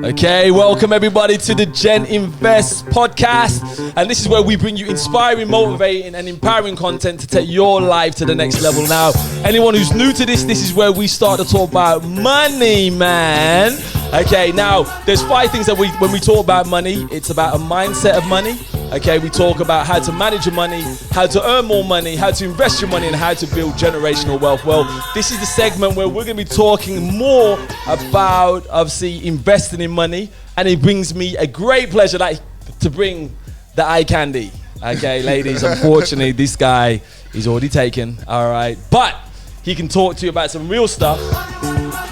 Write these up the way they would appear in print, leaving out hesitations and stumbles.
Okay, welcome everybody to the GenInvest Podcast, and this is where we bring you inspiring, motivating and empowering content to take your life to the next level. Now, anyone who's new to this is where we start to talk about money, man. Okay, now there's 5 things that when we talk about money, it's about a mindset of money. Okay, we talk about how to manage your money, how to earn more money, how to invest your money, and how to build generational wealth. Well, this is the segment where we're going to be talking more about, obviously, investing in money, and it brings me a great pleasure to bring the eye candy. Okay, ladies, unfortunately, this guy is already taken, all right, but he can talk to you about some real stuff.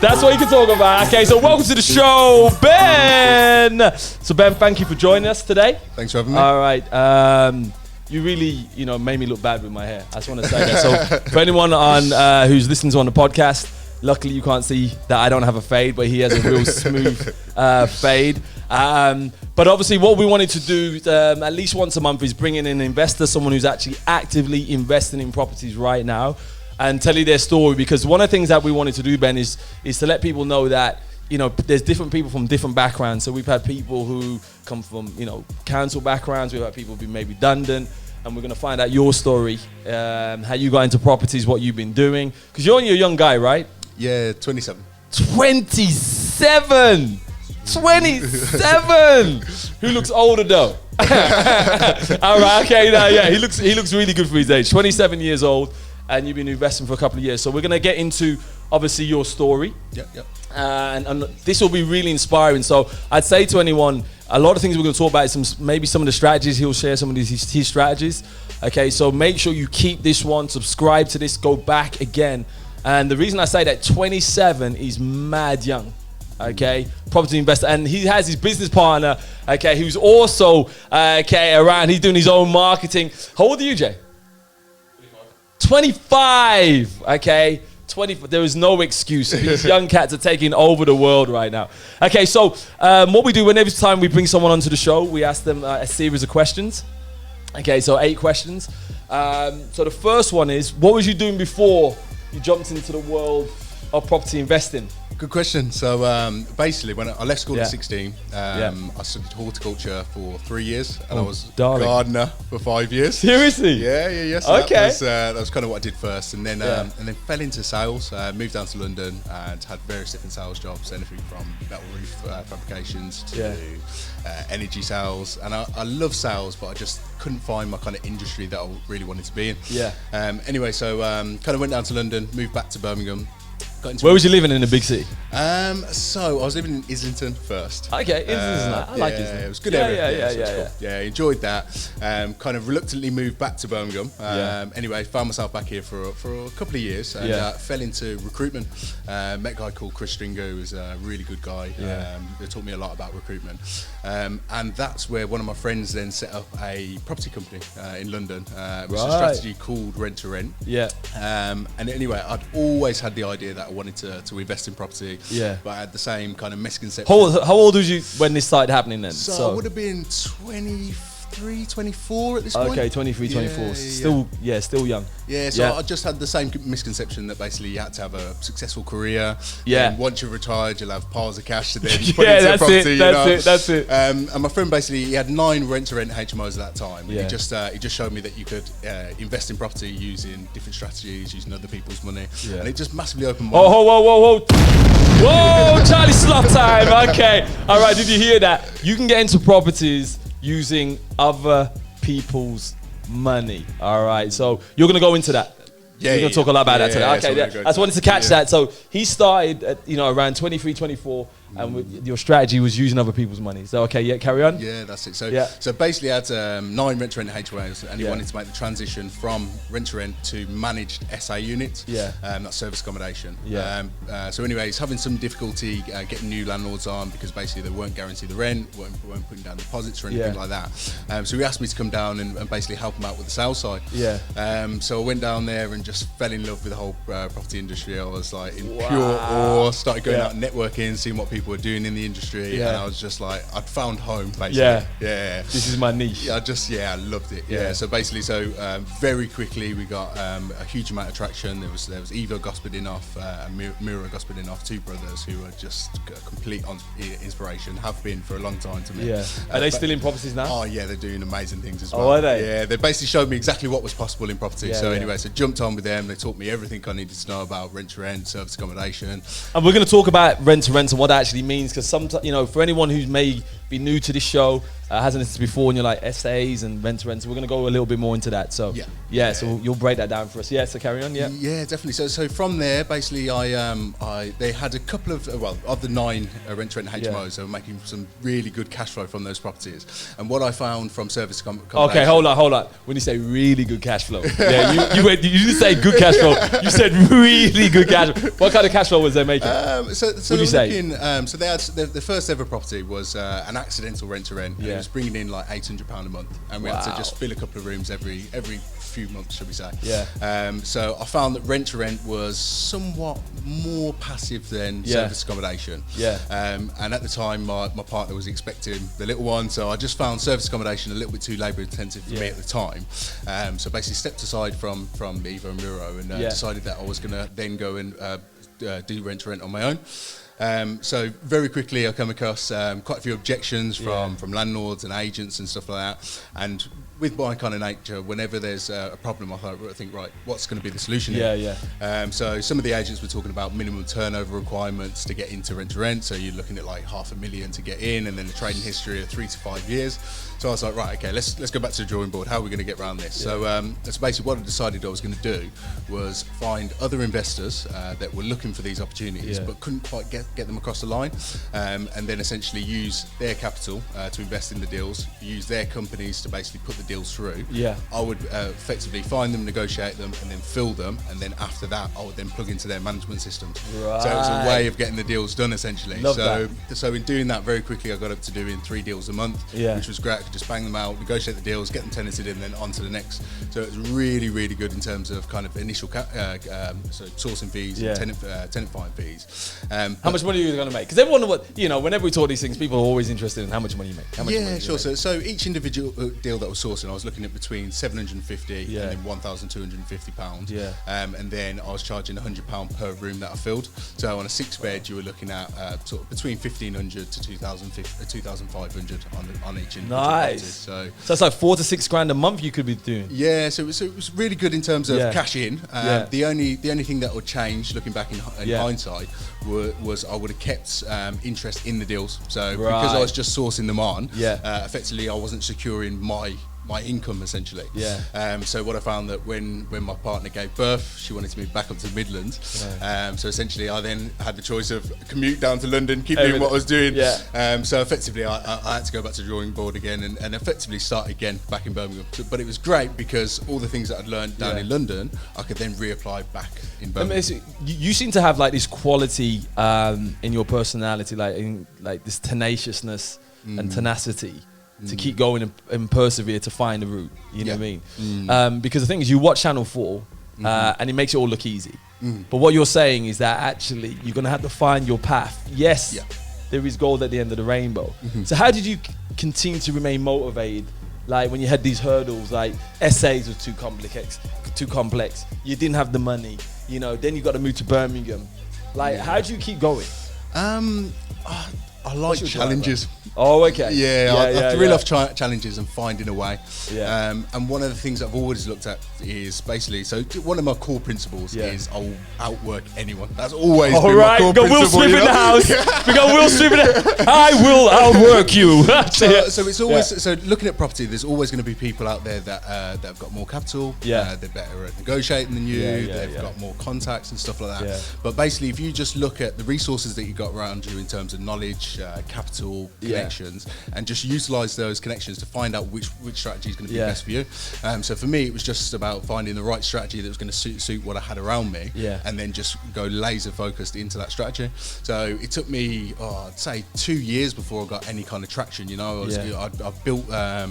That's what you can talk about. Okay, so welcome to the show, Ben. So Ben, thank you for joining us today. Thanks for having me. All right. You really, made me look bad with my hair. I just want to say that. So for anyone on who's listening to on the podcast, luckily you can't see that I don't have a fade, but he has a real smooth fade. But obviously what we wanted to do at least once a month is bring in an investor, someone who's actually actively investing in properties right now, and tell you their story, because one of the things that we wanted to do, Ben, is to let people know that, there's different people from different backgrounds. So we've had people who come from, council backgrounds, we've had people who made redundant, and we're going to find out your story, how you got into properties, what you've been doing, because you're only a young guy, right? Yeah, 27. 27! 27! Who looks older though? All right, okay, yeah, he looks really good for his age. 27 years old. And you've been investing for a couple of years. So we're going to get into, obviously, your story. Yep. And this will be really inspiring. So I'd say to anyone, a lot of things we're going to talk about is maybe some of the strategies. He'll share some of his strategies. Okay, so make sure you keep this one, subscribe to this, go back again. And the reason I say that 27 is mad young. Okay, property investor, and he has his business partner, okay, who's also, around. He's doing his own marketing. How old are you, Jay? 25, okay? 20. There is no excuse. These young cats are taking over the world right now. Okay, so what we do whenever time we bring someone onto the show, we ask them a series of questions. Okay, so 8 questions. So the first one is, what was you doing before you jumped into the world of property investing? Good question. So basically, when I left school at 16, I studied horticulture for 3 years, and I was Gardner for 5 years. Seriously? Yeah. So okay. That was kind of what I did first, and then fell into sales. Moved down to London and had various different sales jobs, anything from metal roof fabrications to energy sales. And I love sales, but I just couldn't find my kind of industry that I really wanted to be in. Yeah. Anyway, so kind of went down to London, moved back to Birmingham. Where was you living in the big city? So I was living in Islington first. Okay, Islington's nice. I like Islington. It was good area. Yeah. Cool. Yeah, enjoyed that. Kind of reluctantly moved back to Birmingham. Anyway, found myself back here for a couple of years, and fell into recruitment. Met a guy called Chris Stringo, who was a really good guy. He taught me a lot about recruitment. And that's where one of my friends then set up a property company in London. It was a strategy called Rent to Rent. Yeah. And anyway, I'd always had the idea that I wanted to invest in property. Yeah. But I had the same kind of misconception. How old was you when this started happening then? So I would have been 23, 24 at this point. Okay, 23, 24. Still young. Yeah, so I just had the same misconception that basically you had to have a successful career. Yeah. And once you're retired, you'll have piles of cash to then put into property. That's it. And my friend basically, he had 9 rent-to-rent HMOs at that time. Yeah. He just showed me that you could invest in property using different strategies, using other people's money. Yeah. And it just massively opened my Whoa, Charlie Sloth time. Okay. All right, did you hear that? You can get into properties using other people's money. All right, so you're going to go into that. We're going to talk a lot about that today. Okay, I just wanted to catch that. So he started at, around 23, 24, and your strategy was using other people's money. So, carry on. Yeah, that's it. So basically I had 9 rent-to-rent HOAs, and he wanted to make the transition from rent-to-rent to managed SA units. Yeah. That's service accommodation. Yeah. So anyway, he's having some difficulty getting new landlords on, because basically they weren't guaranteeing the rent, weren't putting down deposits or anything like that. So he asked me to come down and basically help him out with the sales side. Yeah. So I went down there and just fell in love with the whole property industry. I was like in pure awe, started going out and networking, seeing what people people were doing in the industry, and I was just like, I'd found home basically. Yeah. This is my niche. I loved it. Yeah. So basically, very quickly we got a huge amount of traction. There was Ivo Gospodinov and Miro Gospodinov, two brothers who are just a complete inspiration, have been for a long time to me. Yeah. Are they still in properties now? Oh yeah, they're doing amazing things as well. Oh, are they? Yeah, they basically showed me exactly what was possible in property. Anyway, so jumped on with them. They taught me everything I needed to know about rent to rent, service accommodation. And we're going to talk about rent to rent and what that actually means, because sometimes, for anyone who may be new to this show, hasn't listened before, and you're like SAs and rent to rent, so we're going to go a little bit more into that. So so you'll break that down for us. So carry on. Yeah, definitely. So from there, basically, they had a couple of of the 9 rent to rent HMOs, they were making some really good cash flow from those properties. And what I found from service accommodation. Okay, hold on. When you say really good cash flow, you didn't say good cash flow. You said really good cash flow. What kind of cash flow was they making? So they had the first ever property was an accidental rent to rent. It was bringing in like £800 a month, and we had to just fill a couple of rooms every few months, should we say? So I found that rent to rent was somewhat more passive than service accommodation. And at the time, my partner was expecting the little one, so I just found service accommodation a little bit too labour intensive for me at the time. So basically stepped aside from Evo and Miro and decided that I was going to then go and do rent to rent on my own. So very quickly I come across quite a few objections from landlords and agents and stuff like that. And with my kind of nature, whenever there's a problem, I think, right, what's going to be the solution here? So some of the agents were talking about minimum turnover requirements to get into rent to rent. So you're looking at like $500,000 to get in, and then the trading history of 3 to 5 years. So I was like, right, okay, let's go back to the drawing board. How are we going to get around this? So that's basically what I decided I was going to do, was find other investors that were looking for these opportunities but couldn't quite get them across the line, and then essentially use their capital to invest in the deals, use their companies to basically put the deals through. I would effectively find them, negotiate them, and then fill them, and then after that I would then plug into their management systems. So it was a way of getting the deals done essentially. So in doing that, very quickly I got up to doing 3 deals a month, which was great. I could just bang them out, negotiate the deals, get them tenanted in, then on to the next. So it was really, really good in terms of kind of initial sourcing fees and tenant fine fees. How much money are you going to make? Because everyone, whenever we talk these things, people are always interested in how much money you make. How much money sure. So each individual deal that I was sourcing, I was looking at between £750 and then £1,250. And then I was charging £100 per room that I filled. So on a 6-bed, you were looking at sort of between £1,500 to £2,500 on each individual. Nice. So it's like $4 to $6 grand a month you could be doing. So it was really good in terms of cash in. The only thing that would change, looking back in hindsight, was I would have kept interest in the deals. So because I was just sourcing them on, effectively I wasn't securing my income essentially. So what I found that when my partner gave birth, she wanted to move back up to the Midlands. So essentially I then had the choice of commute down to London, keep doing what I was doing. So effectively I had to go back to the drawing board again and effectively start again back in Birmingham. But it was great because all the things that I'd learned down in London, I could then reapply back in Birmingham. You seem to have like this quality in your personality, like this tenaciousness and tenacity to keep going and persevere to find a route. You know what I mean? Because the thing is, you watch Channel 4 and it makes it all look easy. But what you're saying is that actually you're going to have to find your path. Yes, there is gold at the end of the rainbow. So how did you continue to remain motivated? Like when you had these hurdles, like essays were too complex. You didn't have the money. Then you got to move to Birmingham. How do you keep going? I like challenges. Oh, okay. I really love challenges and finding a way. And one of the things I've always looked at is basically, so one of my core principles is I'll outwork anyone. That's always been my core principle. Will Smith in the house. We got Will Smith in the I will outwork you. So it's always, so looking at property, there's always going to be people out there that have got more capital. They're better at negotiating than you. They've got more contacts and stuff like that. But basically, if you just look at the resources that you got around you in terms of knowledge, capital, connections, and just utilize those connections to find out which strategy is going to be best for you. So for me, it was just about finding the right strategy that was going to suit what I had around me, and then just go laser focused into that strategy. So it took me, I'd say 2 years before I got any kind of traction. You know, I built, I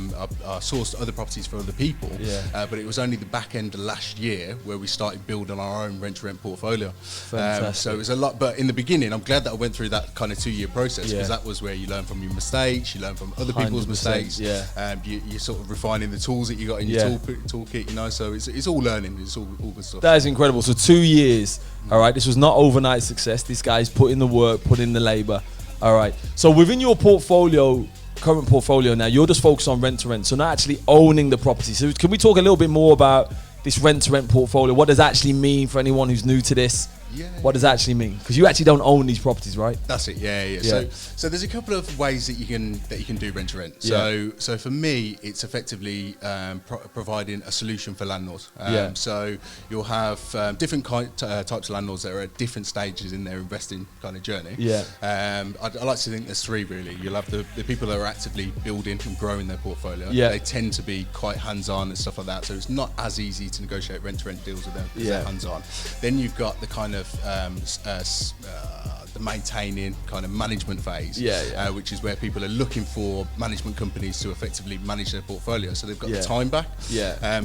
sourced other properties for other people, but it was only the back end of last year where we started building our own rent-to-rent portfolio. So it was a lot, but in the beginning, I'm glad that I went through that kind of 2-year process, because that was where you learn from your mistakes, you learn from other people's mistakes, you're sort of refining the tools that you got in your toolkit, you know, so it's all learning, it's all good stuff. That is incredible. So 2 years, all right, this was not overnight success. This guy's put in the work, put in the labor, all right. So within your portfolio, current portfolio now, you're just focused on rent to rent, so not actually owning the property. So can we talk a little bit more about this rent to rent portfolio? What does it actually mean for anyone who's new to this? What does that actually mean? Because you actually don't own these properties, right? That's it. Yeah. So there's a couple of ways that you can do rent to rent. So for me, it's effectively providing a solution for landlords. So you'll have different types of landlords that are at different stages in their investing kind of journey. I like to think there's three really. You'll have the people that are actively building and growing their portfolio. They tend to be quite hands-on and stuff like that. So it's not as easy to negotiate rent to rent deals with them because they're hands-on. Then you've got the kind of the maintaining kind of management phase, which is where people are looking for management companies to effectively manage their portfolio, so they've got the time back.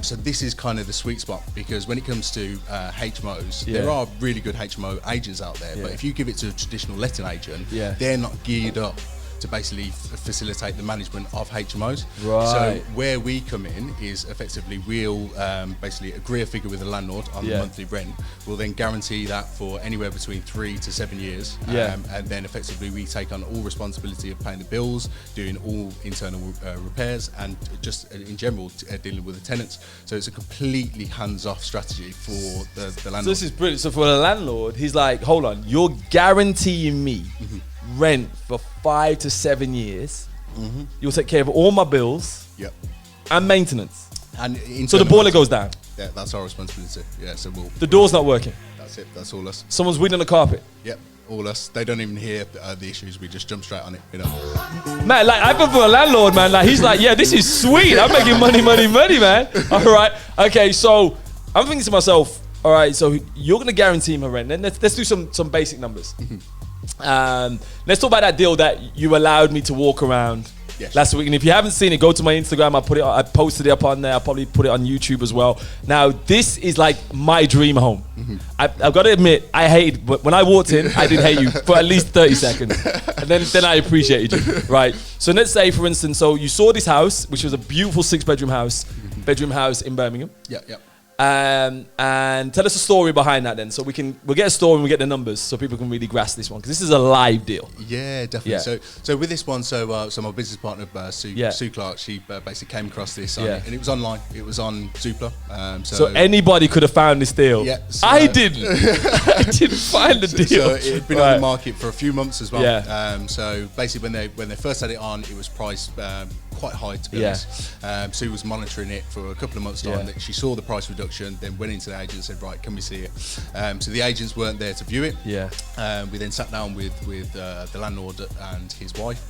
So this is kind of the sweet spot, because when it comes to HMOs, there are really good HMO agents out there, but if you give it to a traditional letting agent, they're not geared up to basically facilitate the management of HMOs. So where we come in is effectively we'll basically agree a figure with the landlord on the monthly rent. We'll then guarantee that for anywhere between 3 to 7 years, and then effectively we take on all responsibility of paying the bills, doing all internal repairs, and just in general dealing with the tenants. So it's a completely hands-off strategy for the landlord. So this is brilliant. So for the landlord, he's like, hold on, you're guaranteeing me rent for 5 to 7 years. You'll take care of all my bills and maintenance. And so the boiler goes down. Yeah, that's our responsibility. Yeah, so the door's not working. That's it. That's all us. Someone's weeding the carpet. Yep, all us. They don't even hear the issues. We just jump straight on it. You know. Man, like I feel for a landlord, man. Like he's like, yeah, this is sweet. I'm making money, man. All right. Okay. So I'm thinking to myself, all right. So you're gonna guarantee my rent. Then let's do some basic numbers. Let's talk about that deal that you allowed me to walk around last week. And if you haven't seen it, go to my Instagram. I posted it up on there. I'll probably put it on YouTube as well. Now, this is like my dream home. I've got to admit, I hated, but when I walked in, I did hate you for at least 30 seconds. And then I appreciated you, right? So let's say, for instance, so you saw this house, which was a beautiful 6-bedroom house, in Birmingham. And tell us a story behind that then, so we'll get a story and we'll get the numbers so people can really grasp this one, because this is a live deal. Yeah, definitely. So with this one, so my business partner Sue Clark, she basically came across this and it was online. It was on Zoopla. So anybody could have found this deal. So, I didn't. I didn't find the deal. So it had been on the market for a few months as well. So basically when they first had it on, it was priced quite high, to be honest. Sue was monitoring it for a couple of months' time. That she saw the price reduction, then went into the agent and said, right, can we see it? So the agents weren't there to view it. We then sat down with the landlord and his wife.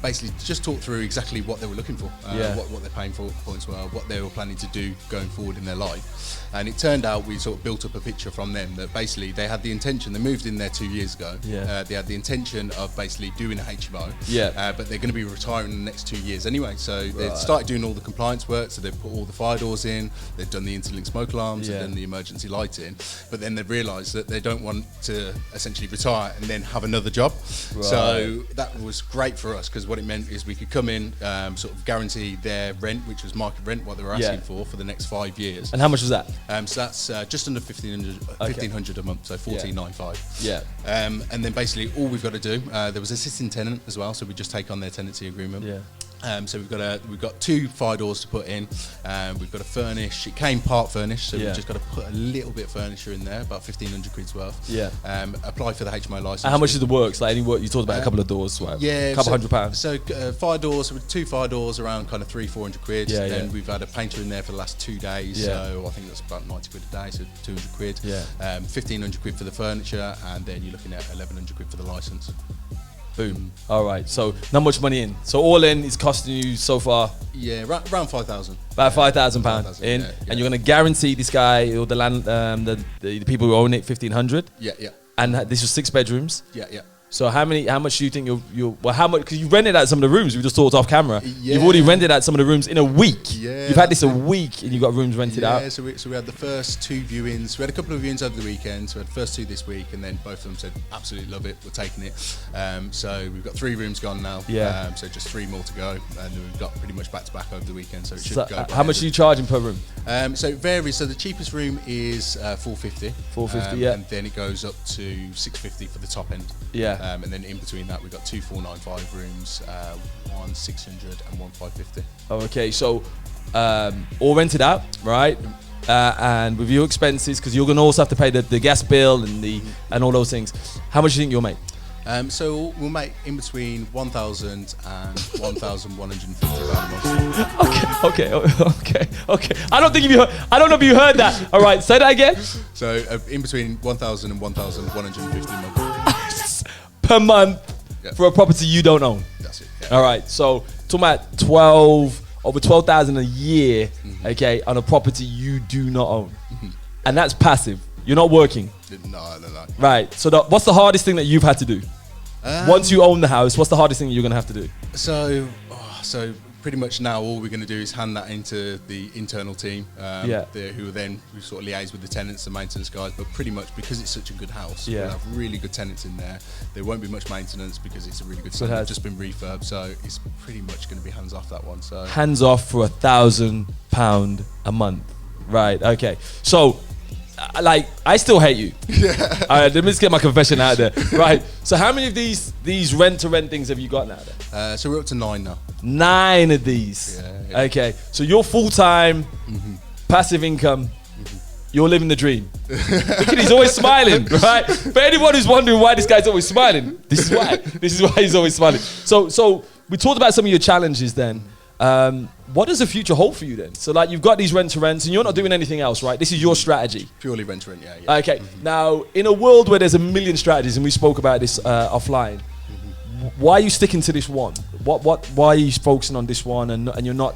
Basically just talked through exactly what they were looking for, what their pain points were, what they were planning to do going forward in their life. And it turned out we sort of built up a picture from them that basically they had the intention, they moved in there 2 years ago. They had the intention of basically doing a HMO, but they're going to be retiring in the next 2 years anyway. So they started doing all the compliance work. So they've put all the fire doors in, they've done the interlinked smoke alarms, and then the emergency lighting. But then they've realised that they don't want to essentially retire and then have another job. So that was great for us, because what it meant is we could come in, sort of guarantee their rent, which was market rent, what they were asking for the next 5 years. And how much was that? So that's just under 1,500 a month, so 1,495. And then basically all we've got to do, there was a sitting tenant as well, so we just take on their tenancy agreement. So we've got 2 fire doors to put in. We've got to furnish. It came part furnished, so we've just got to put a little bit of furniture in there, about 1,500 quid's worth. Apply for the HMO license. And how much is the works? Like any work? You talked about a couple of doors, right? A couple £100. So fire doors, with 2 fire doors, around kind of 300-400 quid. Then we've had a painter in there for the last 2 days, so I think that's about 90 quid a day, so 200 quid. 1,500 quid for the furniture, and then you're looking at 1,100 quid for the license. Boom. All right. So not much money in. So all in is costing you so far. Yeah, around 5,000. About £5,000 in, yeah. And you're going to guarantee this guy or the land, the people who own it, 1,500. Yeah. And this was 6 bedrooms. Yeah. So how much do you think how much, because you rented out some of the rooms, we just talked off camera. Yeah. You've already rented out some of the rooms in a week. Yeah. You've had this a week and you got rooms rented out. Yeah, so we had the first 2 viewings. We had a couple of viewings over the weekend. So we had the first 2 this week, and then both of them said, absolutely love it, we're taking it. So we've got 3 rooms gone now. Yeah. So just 3 more to go. And then we've got pretty much back to back over the weekend. So it should go. How much are you charging per room? So it varies. So the cheapest room is 450. 450, yeah. And then it goes up to 650 for the top end. Yeah. And then in between that, we've got 2 495 rooms, 1 600 and 1 550. Oh, okay. So all rented out, right? And with your expenses, because you're going to also have to pay the gas bill and all those things. How much do you think you'll make? So we'll make in between 1,000 and 1,150 pounds a month. Okay. I don't know if you heard that. All right, say that again. So in between 1,000 and 1,150 a month. Per month for a property you don't own. That's it. Yeah. All right. So talking about over 12,000 a year, okay, on a property you do not own, and that's passive. You're not working. No. Right. So what's the hardest thing that you've had to do? Once you own the house, what's the hardest thing you're going to have to do? So pretty much now all we're going to do is hand that into the internal team, who will then sort of liaise with the tenants and maintenance guys. But pretty much because it's such a good house, we'll have really good tenants in there. There won't be much maintenance because it's a really good site. It's just been refurbed, so it's pretty much going to be hands off that one. So hands off for £1,000 a month, right? Okay, so. I still hate you. Yeah. All right, let me just get my confession out there. Right. So how many of these rent-to-rent things have you got now then? So we're up to 9 now. 9 of these. Yeah. Okay. So you're full-time, passive income. You're living the dream. Look at, he's always smiling, right? For anyone who's wondering why this guy's always smiling, this is why. This is why he's always smiling. So we talked about some of your challenges then. What does the future hold for you then? So you've got these rent-to-rents and you're not doing anything else, right? This is your strategy. Purely rent-to-rent, yeah. Okay. Now, in a world where there's a million strategies, and we spoke about this offline, why are you sticking to this one? Why are you focusing on this one and you're not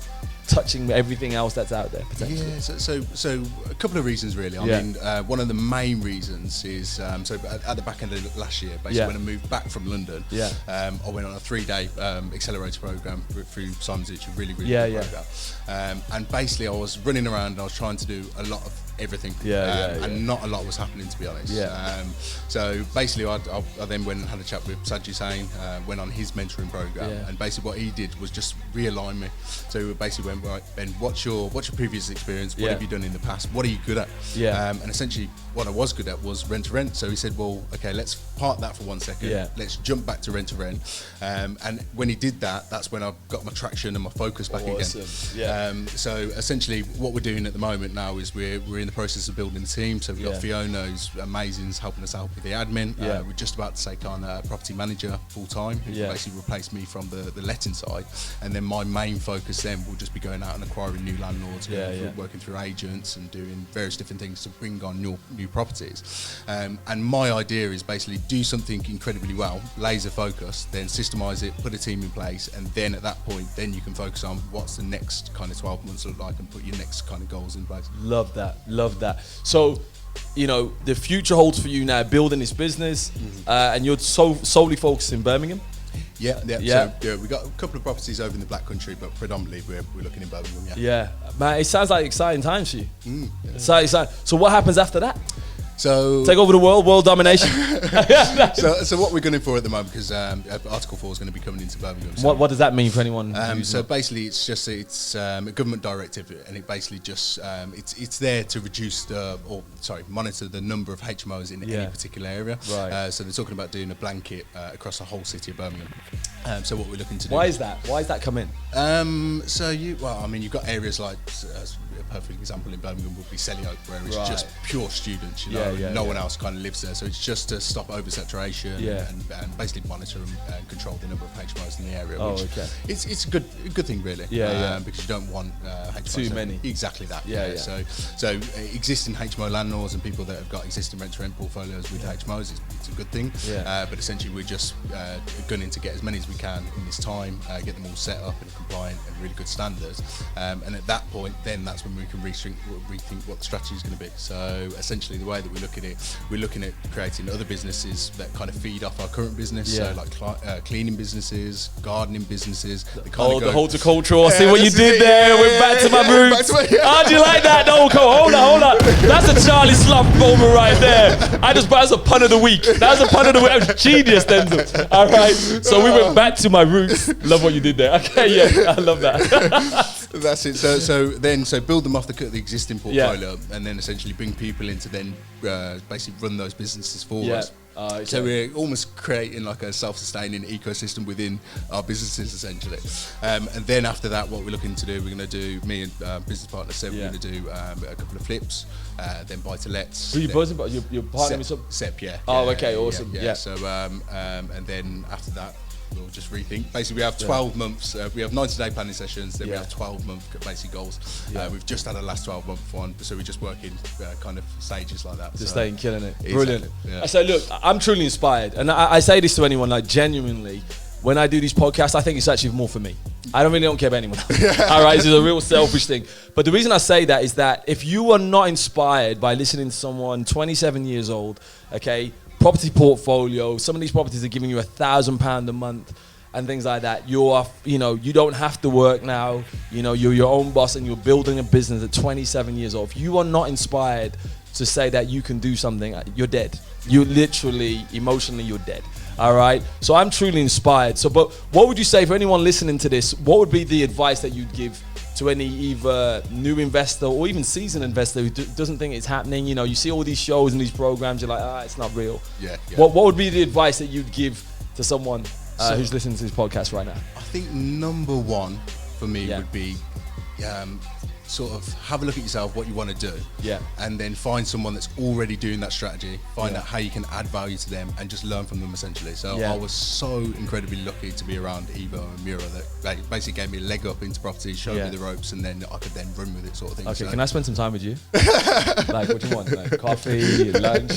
touching everything else that's out there potentially? Yeah, so a couple of reasons really. I mean, one of the main reasons is so at the back end of last year, basically when I moved back from London, I went on a 3-day accelerator program through Simon's, a really good program. And basically, I was running around and I was trying to do a lot of everything, and not a lot was happening, to be honest. So basically, I then went and had a chat with Sajid Hussain, went on his mentoring program, and basically what he did was just realign me. So we basically went, right, Ben, what's your previous experience? What have you done in the past? What are you good at? And essentially, what I was good at was rent to rent. So he said, well, okay, let's park that for 1 second. Let's jump back to rent. And when he did that, that's when I got my traction and my focus back again. So essentially, what we're doing at the moment now is we're in the process of building the team. So we've got Fiona, who's amazing, is helping us out with the admin. We're just about to take on a property manager full time, who basically replaced me from the letting side. And then my main focus then will just be going out and acquiring new landlords, working through agents and doing various different things to bring on new properties. And my idea is basically do something incredibly well, laser focus, then systemize it, put a team in place, and then at that point, then you can focus on what's the next kind of 12 months look like and put your next kind of goals in place. Love that. So, the future holds for you now building this business, and you're solely focused in Birmingham. Yeah. So we got a couple of properties over in the Black Country, but predominantly we're looking in Birmingham. Yeah, man, it sounds like exciting times for you. So what happens after that? So take over the world domination. so what we're going for at the moment, because Article 4 is going to be coming into Birmingham. So what does that mean for anyone? So basically, it's a government directive, and it basically just it's there to reduce monitor the number of HMOs in any particular area. Right. So they're talking about doing a blanket across the whole city of Birmingham. So what we're looking to do. Why is that? Why is that come in? You've got areas like perfect example in Birmingham would be Selly Oak, where it's just pure students, no one else kind of lives there. So it's just to stop oversaturation and basically monitor and control the number of HMOs in the area. It's a good thing, really. Because you don't want HMOs too many. Exactly that. So existing HMO landlords and people that have got existing rent-to-rent portfolios with HMOs, it's a good thing. But essentially, we're just gunning to get as many as we can in this time, get them all set up and compliant and really good standards. And at that point, then that's when we can rethink what the strategy is going to be. So essentially, the way that we look at it, we're looking at creating other businesses that kind of feed off our current business. So like cleaning businesses, gardening businesses. The horticultural. I see what you did there. We're back to my roots. How'd you like that? No, hold on. That's a Charlie Slump moment right there. That's a pun of the week. That's a pun of the week. That was genius, Denzil. All right. So we went back to my roots. Love what you did there. Okay, I love that. That's it. So build them off the existing portfolio, and then essentially bring people in to then basically run those businesses for us. So we're almost creating like a self-sustaining ecosystem within our businesses, essentially. And then after that, what we're looking to do, we're going to do, me and business partner said we're going to do a couple of flips, then buy-to-lets. Who you buzzing about? You're partnering with some? SEP, awesome. Yeah. So and then after that, we'll just rethink. Basically, we have 12 months. We have 90-day planning sessions. Then we have 12-month basic goals. We've just had a last 12-month one, so we're just working kind of stages like that. Just staying killing it. Exactly. Brilliant. I say, look, I'm truly inspired, and I say this to anyone, like genuinely. When I do these podcasts, I think it's actually more for me. I don't care about anyone else. All right, this is a real selfish thing. But the reason I say that is that if you are not inspired by listening to someone 27 years old, okay, property portfolio, some of these properties are giving you £1,000 a month and things like that. You don't have to work now. You're your own boss and you're building a business at 27 years old. If you are not inspired to say that you can do something, you're dead. You literally, emotionally, you're dead. All right. So I'm truly inspired. But what would you say for anyone listening to this? What would be the advice that you'd give to any either new investor or even seasoned investor who doesn't think it's happening? You see all these shows and these programs, you're like, it's not real. What would be the advice that you'd give to someone who's listening to this podcast right now? I think number one for me would be sort of have a look at yourself, what you want to do, and then find someone that's already doing that strategy, find out how you can add value to them and just learn from them, essentially. So I was so incredibly lucky to be around Evo and Mura that basically gave me a leg up into property, showed me the ropes, and then I could then run with it, sort of thing. Okay, can I spend some time with you? Like, what do you want? Like coffee, lunch?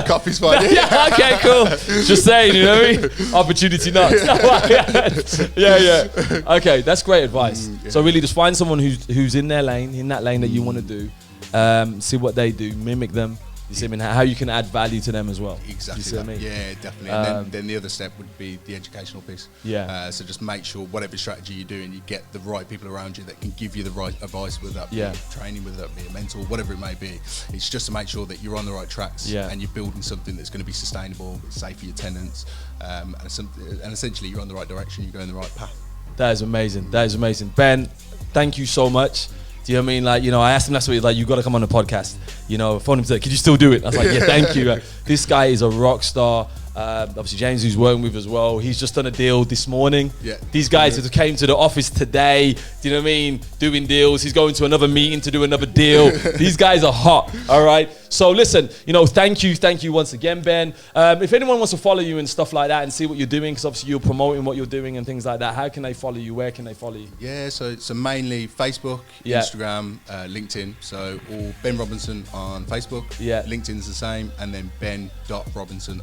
Coffee's fine. Okay, cool. Just saying, you know what I mean? Opportunity nuts. Okay, that's great advice. So really just find someone who's in that lane that you want to do, see what they do, mimic them. You see what I mean? How you can add value to them as well. Exactly. You see what I mean? Yeah, definitely. And then the other step would be the educational piece. So just make sure whatever strategy you're doing, you get the right people around you that can give you the right advice, whether that be training, whether that be a mentor, whatever it may be. It's just to make sure that you're on the right tracks and you're building something that's going to be sustainable, safe for your tenants, and essentially you're on the right direction, you're going the right path. That is amazing. Ben, thank you so much. Do you know what I mean? Like, I asked him last week, like, you got to come on the podcast. Phoned him today, could you still do it? I was like, yeah, thank you. This guy is a rock star. Obviously, James, who's working with as well, he's just done a deal this morning. These guys just came to the office today. Do you know what I mean? Doing deals. He's going to another meeting to do another deal. These guys are hot. All right. So listen, thank you once again, Ben. If anyone wants to follow you and stuff like that and see what you're doing, because obviously you're promoting what you're doing and things like that, how can they follow you? Where can they follow you? Yeah, so mainly Facebook, Instagram, LinkedIn. So all Ben Robinson on Facebook. LinkedIn's the same, and then ben.robinson_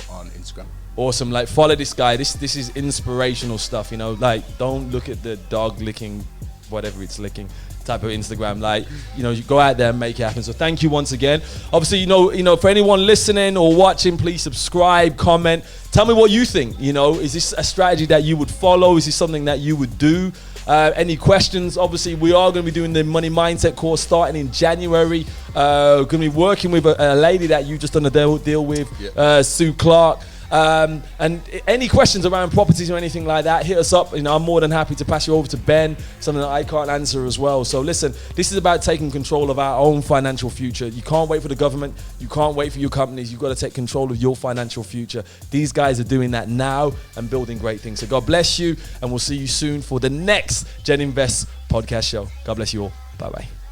on Instagram. Awesome. Like, follow this guy. This is inspirational stuff. Like, don't look at the dog licking whatever it's licking type of Instagram. Like, you go out there and make it happen. So thank you once again. Obviously, for anyone listening or watching, please subscribe, comment, tell me what you think. Is this a strategy that you would follow? Is this something that you would do? Any questions? Obviously, we are going to be doing the money mindset course starting in January. Going to be working with a lady that you just done a deal with, Sue Clark. And any questions around properties or anything like that, hit us up. I'm more than happy to pass you over to Ben, something that I can't answer as well. So listen, this is about taking control of our own financial future. You can't wait for the government. You can't wait for your companies. You've got to take control of your financial future. These guys are doing that now and building great things. So God bless you, and we'll see you soon for the next GenInvest podcast show. God bless you all. Bye-bye.